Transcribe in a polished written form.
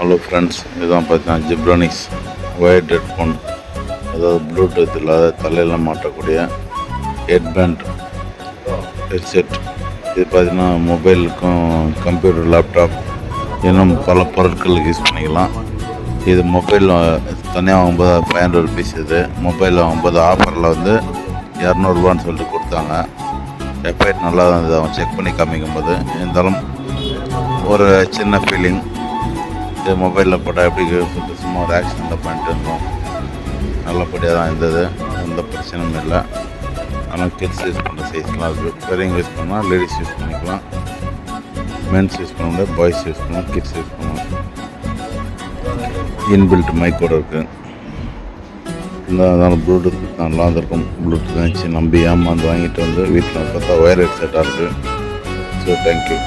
Hello friends, இதுதான் பார்த்தீங்கன்னா Zebronics wired headphone, அதாவது ப்ளூடூத் இல்லாத தலையில் மாட்டக்கூடிய ஹெட்பேண்ட் ஹெட்செட். இது பார்த்தீங்கன்னா மொபைலுக்கும் கம்ப்யூட்டர், லேப்டாப் இன்னும் பல பொருட்களுக்கு யூஸ் பண்ணிக்கலாம். இது மொபைலில் தனியாக வாங்கும்போது 500 ருபீஸ், இது மொபைலில் வாங்கும்போது ஆஃபரில் வந்து 200 சொல்லிட்டு கொடுத்தாங்க. எஃபெக்ட் நல்லா தான் இருந்தது அவன் செக் பண்ணி காமிக்கும் போது. இருந்தாலும் ஒரு சின்ன ஃபீலிங், இது மொபைலில் போட்டால் எப்படி சொல்லிட்டு சும்மா ஒரு ஆக்ஷனில் பண்ணிட்டு இருந்தோம். நல்லபடியாக தான் இருந்தது, எந்த பிரச்சனையும் இல்லை. ஆனால் கிட்ஸ் யூஸ் பண்ணுற சைஸ்லாம் இருக்குது. பெரியவங்க யூஸ் பண்ணால் லேடிஸ் யூஸ் பண்ணிக்கலாம், மென்ஸ் யூஸ் பண்ண முடியாது, பாய்ஸ் யூஸ் பண்ணலாம், கிட்ஸ் யூஸ் பண்ணலாம். இன்பில்ட் மைக்கோடு இருக்குது. அதனால் ப்ளூடூத் நல்லா இருக்கும். ப்ளூடூத் வச்சு நம்பி ஏமாந்து வாங்கிட்டு வந்து வீட்டில் பார்த்தா ஒயர் ஹெட்செட்டாக இருக்குது. So thank you.